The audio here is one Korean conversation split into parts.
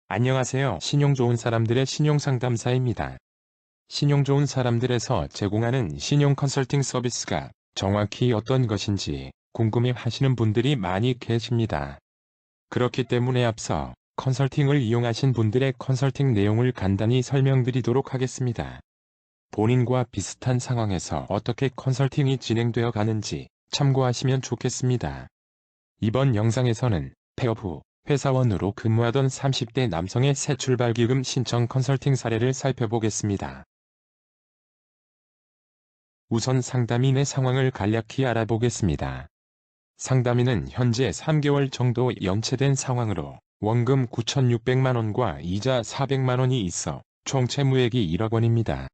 안녕하세요. 신용 좋은 사람들의 신용상담사입니다. 신용 좋은 사람들에서 제공하는 신용 컨설팅 서비스가 정확히 어떤 것인지 궁금해 하시는 분들이 많이 계십니다. 그렇기 때문에 앞서 컨설팅을 이용하신 분들의 컨설팅 내용을 간단히 설명드리도록 하겠습니다. 본인과 비슷한 상황에서 어떻게 컨설팅이 진행되어 가는지 참고하시면 좋겠습니다. 이번 영상에서는 폐업 후 회사원으로 근무하던 30대 남성의 새 출발기금 신청 컨설팅 사례를 살펴보겠습니다. 우선 상담인의 상황을 간략히 알아보겠습니다. 상담인은 현재 3개월 정도 연체된 상황으로 원금 9,600만원과 이자 400만원이 있어 총 채무액이 1억 원입니다.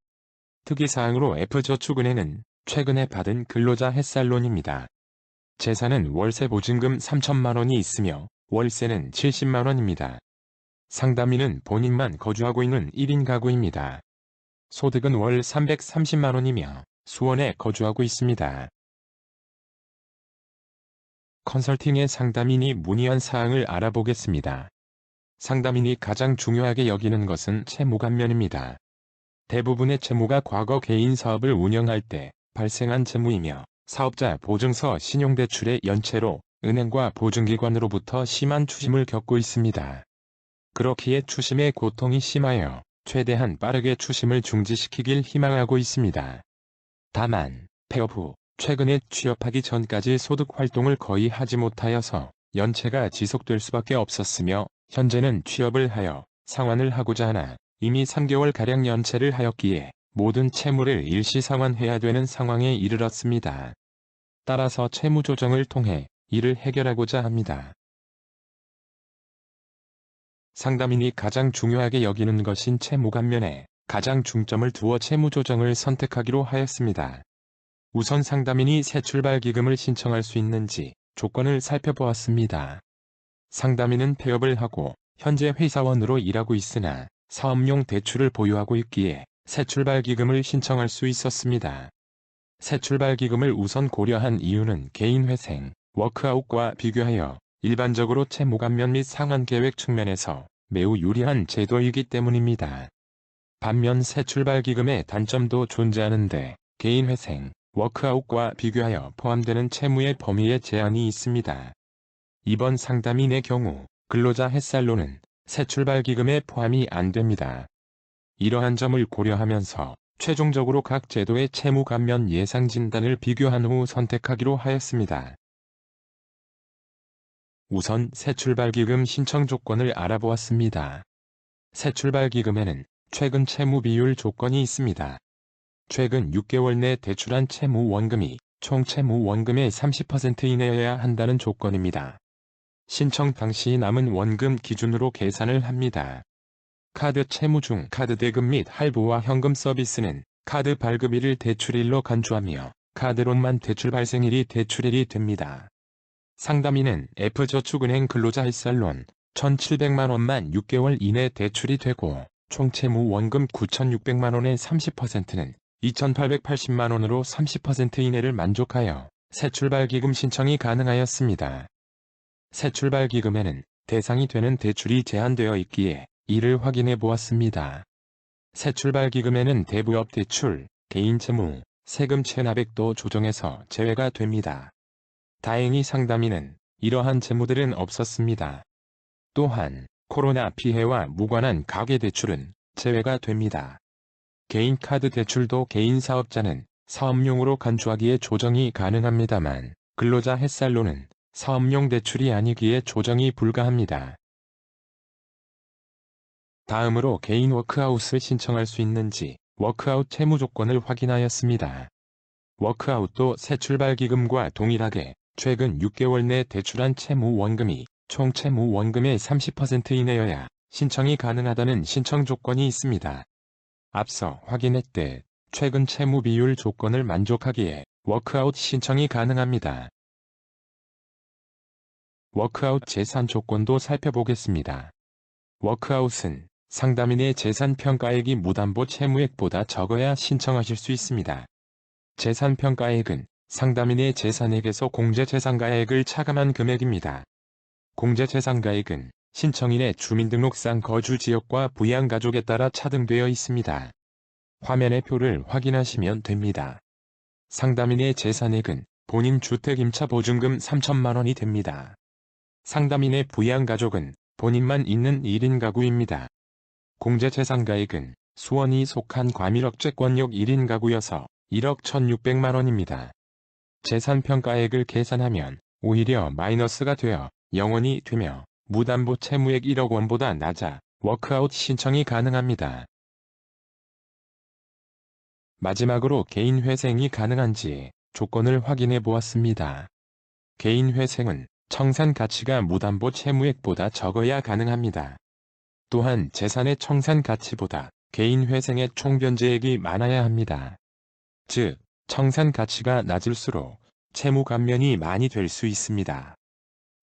특이사항으로 F저축은행은 최근에 받은 근로자 햇살론입니다. 재산은 월세 보증금 3천만원이 있으며 월세는 70만원입니다. 상담인은 본인만 거주하고 있는 1인 가구입니다. 소득은 월 330만원이며 수원에 거주하고 있습니다. 컨설팅의 상담인이 문의한 사항을 알아보겠습니다. 상담인이 가장 중요하게 여기는 것은 채무감면입니다. 대부분의 채무가 과거 개인 사업을 운영할 때 발생한 채무이며 사업자 보증서 신용대출의 연체로 은행과 보증기관으로부터 심한 추심을 겪고 있습니다. 그렇기에 추심의 고통이 심하여 최대한 빠르게 추심을 중지시키길 희망하고 있습니다. 다만 폐업 후 최근에 취업하기 전까지 소득활동을 거의 하지 못하여서 연체가 지속될 수밖에 없었으며 현재는 취업을 하여 상환을 하고자 하나 이미 3개월가량 연체를 하였기에 모든 채무를 일시 상환해야 되는 상황에 이르렀습니다. 따라서 채무조정을 통해 이를 해결하고자 합니다. 상담인이 가장 중요하게 여기는 것인 채무감면에 가장 중점을 두어 채무조정을 선택하기로 하였습니다. 우선 상담인이 새 출발기금을 신청할 수 있는지 조건을 살펴보았습니다. 상담인은 폐업을 하고 현재 회사원으로 일하고 있으나 사업용 대출을 보유하고 있기에 새 출발기금을 신청할 수 있었습니다. 새 출발기금을 우선 고려한 이유는 개인회생, 워크아웃과 비교하여 일반적으로 채무감면 및 상환계획 측면에서 매우 유리한 제도이기 때문입니다. 반면 새 출발기금의 단점도 존재하는데 개인회생, 워크아웃과 비교하여 포함되는 채무의 범위에 제한이 있습니다. 이번 상담인의 경우 근로자 햇살로는 새 출발기금에 포함이 안 됩니다. 이러한 점을 고려하면서 최종적으로 각 제도의 채무감면 예상 진단을 비교한 후 선택하기로 하였습니다. 우선 새 출발기금 신청 조건을 알아보았습니다. 새 출발기금에는 최근 채무 비율 조건이 있습니다. 최근 6개월 내 대출한 채무 원금이 총 채무 원금의 30% 이내여야 한다는 조건입니다. 신청 당시 남은 원금 기준으로 계산을 합니다. 카드 채무 중 카드 대금 및 할부와 현금 서비스는 카드 발급일을 대출일로 간주하며 카드론만 대출 발생일이 대출일이 됩니다. 상담인은 F저축은행 근로자 햇살론 1,700만원만 6개월 이내 대출이 되고 총 채무 원금 9,600만원의 30%는 2,880만원으로 30% 이내를 만족하여 새 출발기금 신청이 가능하였습니다. 새 출발기금에는 대상이 되는 대출이 제한되어 있기에 이를 확인해 보았습니다. 새 출발기금에는 대부업 대출, 개인채무, 세금 체납액도 조정해서 제외가 됩니다. 다행히 상담인은 이러한 채무들은 없었습니다. 또한 코로나 피해와 무관한 가계대출은 제외가 됩니다. 개인카드 대출도 개인 사업자는 사업용으로 간주하기에 조정이 가능합니다만 근로자 햇살로는 사업용 대출이 아니기에 조정이 불가합니다. 다음으로 개인 워크아웃을 신청할 수 있는지 워크아웃 채무 조건을 확인하였습니다. 워크아웃도 새 출발기금과 동일하게 최근 6개월 내 대출한 채무 원금이 총 채무 원금의 30% 이내여야 신청이 가능하다는 신청 조건이 있습니다. 앞서 확인했듯 최근 채무 비율 조건을 만족하기에 워크아웃 신청이 가능합니다. 워크아웃 재산 조건도 살펴보겠습니다. 워크아웃은 상담인의 재산평가액이 무담보 채무액보다 적어야 신청하실 수 있습니다. 재산평가액은 상담인의 재산액에서 공제재산가액을 차감한 금액입니다. 공제재산가액은 신청인의 주민등록상 거주 지역과 부양가족에 따라 차등되어 있습니다. 화면의 표를 확인하시면 됩니다. 상담인의 재산액은 본인 주택임차보증금 3천만 원이 됩니다. 상담인의 부양가족은 본인만 있는 1인 가구입니다. 공제재산가액은 수원이 속한 과밀억제권역 1인 가구여서 1억 1,600만 원입니다. 재산평가액을 계산하면 오히려 마이너스가 되어 0원이 되며 무담보 채무액 1억 원보다 낮아 워크아웃 신청이 가능합니다. 마지막으로 개인회생이 가능한지 조건을 확인해 보았습니다. 개인회생은 청산가치가 무담보 채무액보다 적어야 가능합니다. 또한 재산의 청산가치보다 개인회생의 총변제액이 많아야 합니다. 즉, 청산가치가 낮을수록 채무 감면이 많이 될 수 있습니다.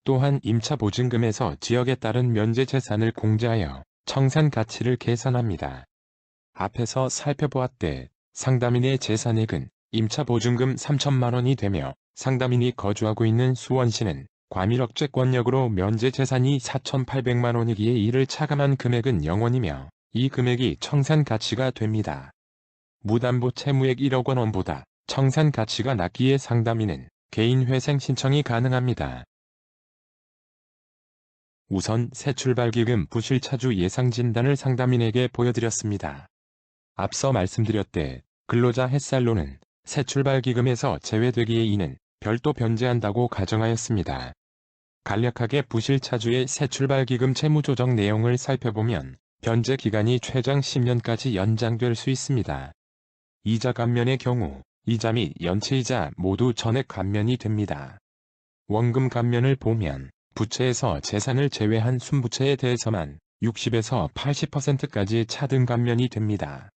또한 임차보증금에서 지역에 따른 면제재산을 공제하여 청산가치를 계산합니다. 앞에서 살펴보았듯 상담인의 재산액은 임차보증금 3천만 원이 되며 상담인이 거주하고 있는 수원시는 과밀억제권역으로 면제재산이 4,800만 원이기에 이를 차감한 금액은 0원이며 이 금액이 청산가치가 됩니다. 무담보 채무액 1억 원보다 청산가치가 낮기에 상담인은 개인회생 신청이 가능합니다. 우선 새출발기금 부실차주 예상진단을 상담인에게 보여드렸습니다. 앞서 말씀드렸듯 근로자 햇살로는 새출발기금에서 제외되기에 이는 별도 변제한다고 가정하였습니다. 간략하게 부실차주의 새출발기금 채무조정 내용을 살펴보면 변제 기간이 최장 10년까지 연장될 수 있습니다. 이자 감면의 경우 이자 및 연체이자 모두 전액 감면이 됩니다. 원금 감면을 보면 부채에서 재산을 제외한 순부채에 대해서만 60에서 80%까지 차등 감면이 됩니다.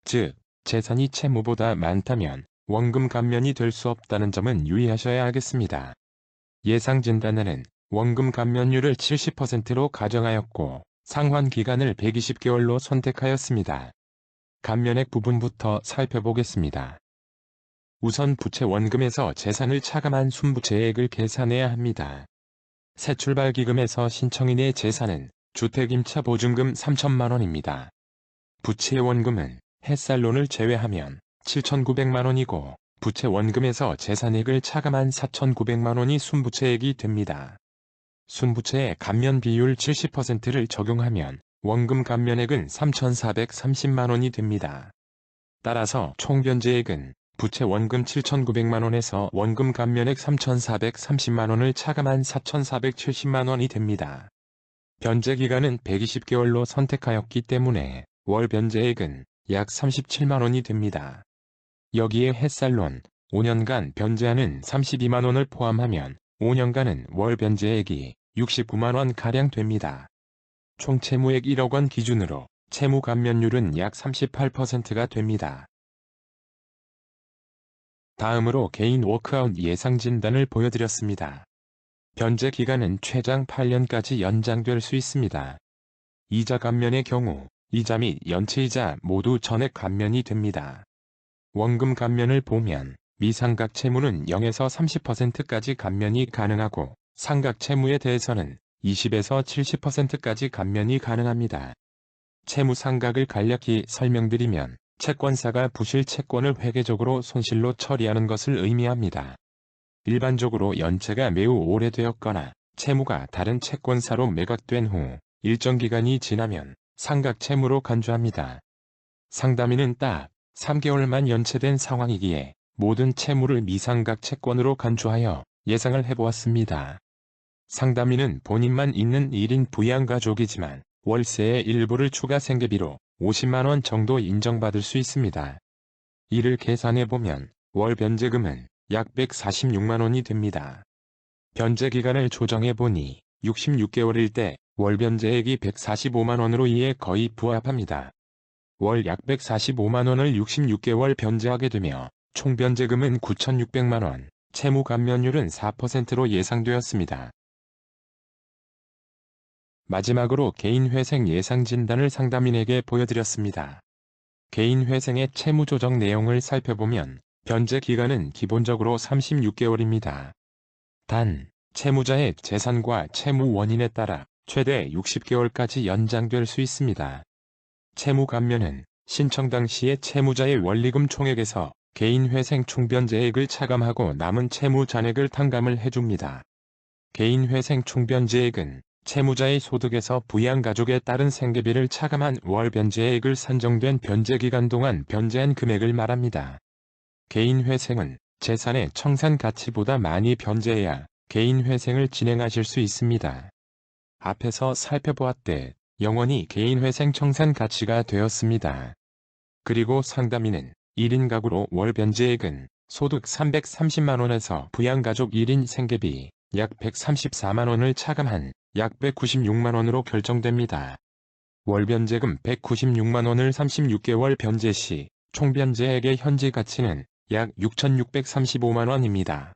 즉, 재산이 채무보다 많다면 원금 감면이 될 수 없다는 점은 유의하셔야 하겠습니다. 예상진단에는 원금 감면율을 70%로 가정하였고 상환 기간을 120개월로 선택하였습니다. 감면액 부분부터 살펴보겠습니다. 우선 부채 원금에서 재산을 차감한 순부채액을 계산해야 합니다. 새출발기금에서 신청인의 재산은 주택임차보증금 3천만 원입니다. 부채 원금은 햇살론을 제외하면 7,900만 원이고 부채 원금에서 재산액을 차감한 4,900만 원이 순부채액이 됩니다. 순부채의 감면 비율 70%를 적용하면 원금 감면액은 3,430만 원이 됩니다. 따라서 총변제액은 부채 원금 7,900만 원에서 원금 감면액 3,430만 원을 차감한 4,470만 원이 됩니다. 변제 기간은 120개월로 선택하였기 때문에 월 변제액은 약 37만 원이 됩니다. 여기에 햇살론 5년간 변제하는 32만 원을 포함하면 5년간은 월 변제액이 69만 원가량 됩니다. 총 채무액 1억 원 기준으로 채무 감면율은 약 38%가 됩니다. 다음으로 개인 워크아웃 예상 진단을 보여드렸습니다. 변제 기간은 최장 8년까지 연장될 수 있습니다. 이자 감면의 경우 이자 및 연체이자 모두 전액 감면이 됩니다. 원금 감면을 보면 미상각 채무는 0에서 30%까지 감면이 가능하고 상각 채무에 대해서는 20에서 70%까지 감면이 가능합니다. 채무 상각을 간략히 설명드리면 채권사가 부실 채권을 회계적으로 손실로 처리하는 것을 의미합니다. 일반적으로 연체가 매우 오래되었거나 채무가 다른 채권사로 매각된 후 일정 기간이 지나면 상각 채무로 간주합니다. 상담인은 딱 3개월만 연체된 상황이기에 모든 채무를 미상각 채권으로 간주하여 예상을 해보았습니다. 상담인은 본인만 있는 1인 부양가족이지만 월세의 일부를 추가 생계비로 50만 원 정도 인정받을 수 있습니다. 이를 계산해보면 월 변제금은 약 146만 원이 됩니다. 변제 기간을 조정해보니 66개월일 때 월 변제액이 145만 원으로 이에 거의 부합합니다. 월 약 145만 원을 66개월 변제하게 되며 총 변제금은 9,600만 원, 채무 감면율은 4%로 예상되었습니다. 마지막으로 개인회생 예상진단을 상담인에게 보여드렸습니다. 개인회생의 채무조정 내용을 살펴보면 변제 기간은 기본적으로 36개월입니다. 단, 채무자의 재산과 채무 원인에 따라 최대 60개월까지 연장될 수 있습니다. 채무감면은 신청 당시에 채무자의 원리금 총액에서 개인회생 총변제액을 차감하고 남은 채무 잔액을 탕감을 해줍니다. 개인회생 총변제액은 채무자의 소득에서 부양가족에 따른 생계비를 차감한 월 변제액을 산정된 변제기간 동안 변제한 금액을 말합니다. 개인회생은 재산의 청산가치보다 많이 변제해야 개인회생을 진행하실 수 있습니다. 앞에서 살펴보았듯 영원히 개인회생 청산가치가 되었습니다. 그리고 상담인은 1인 가구로 월 변제액은 소득 330만원에서 부양가족 1인 생계비 약 134만원을 차감한 약 196만원으로 결정됩니다. 월 변제금 196만원을 36개월 변제 시 총변제액의 현재 가치는 약 6,635만원입니다.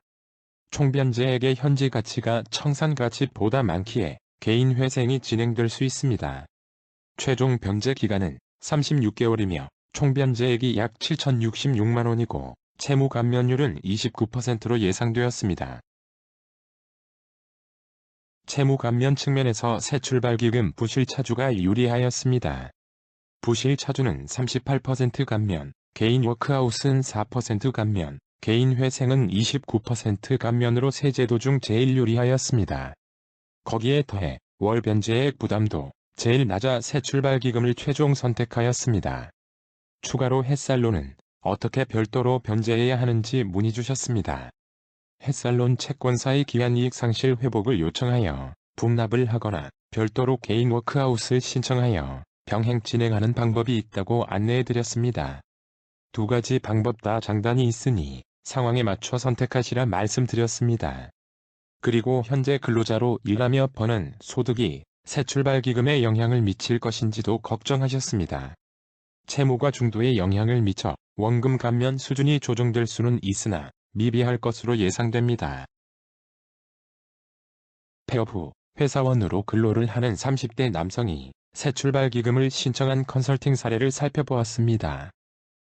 총변제액의 현재 가치가 청산가치보다 많기에 개인회생이 진행될 수 있습니다. 최종 변제 기간은 36개월이며 총변제액이 약 7,066만원이고 채무감면율은 29%로 예상되었습니다. 채무감면 측면에서 새출발기금 부실차주가 유리하였습니다. 부실차주는 38% 감면, 개인 워크아웃은 4% 감면, 개인회생은 29% 감면으로 세 제도 중 제일 유리하였습니다. 거기에 더해 월 변제액 부담도 제일 낮아 새출발기금을 최종 선택하였습니다. 추가로 햇살론은 어떻게 별도로 변제해야 하는지 문의 주셨습니다. 햇살론 채권사의 기한이익 상실 회복을 요청하여 분납을 하거나 별도로 개인 워크아웃을 신청하여 병행 진행하는 방법이 있다고 안내해드렸습니다. 두 가지 방법 다 장단이 있으니 상황에 맞춰 선택하시라 말씀드렸습니다. 그리고 현재 근로자로 일하며 버는 소득이 새출발기금에 영향을 미칠 것인지도 걱정하셨습니다. 채무가 중도에 영향을 미쳐 원금 감면 수준이 조정될 수는 있으나 미비할 것으로 예상됩니다. 폐업 후 회사원으로 근로를 하는 30대 남성이 새출발기금을 신청한 컨설팅 사례를 살펴보았습니다.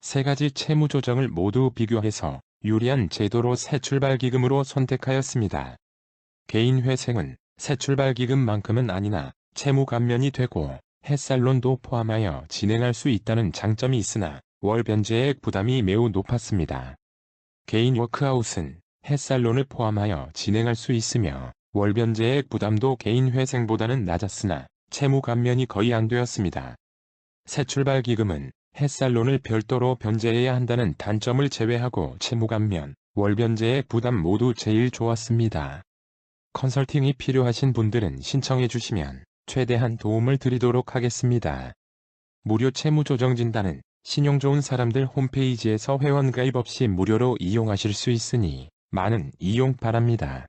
세 가지 채무 조정을 모두 비교해서 유리한 제도로 새출발기금으로 선택하였습니다. 개인회생은 새출발기금만큼은 아니나 채무 감면이 되고 햇살론도 포함하여 진행할 수 있다는 장점이 있으나 월 변제액 부담이 매우 높았습니다. 개인 워크아웃은 햇살론을 포함하여 진행할 수 있으며 월 변제액 부담도 개인회생보다는 낮았으나 채무 감면이 거의 안 되었습니다. 새출발기금은 햇살론을 별도로 변제해야 한다는 단점을 제외하고 채무 감면, 월 변제액 부담 모두 제일 좋았습니다. 컨설팅이 필요하신 분들은 신청해 주시면 최대한 도움을 드리도록 하겠습니다. 무료 채무조정진단은 신용 좋은 사람들 홈페이지에서 회원가입 없이 무료로 이용하실 수 있으니 많은 이용 바랍니다.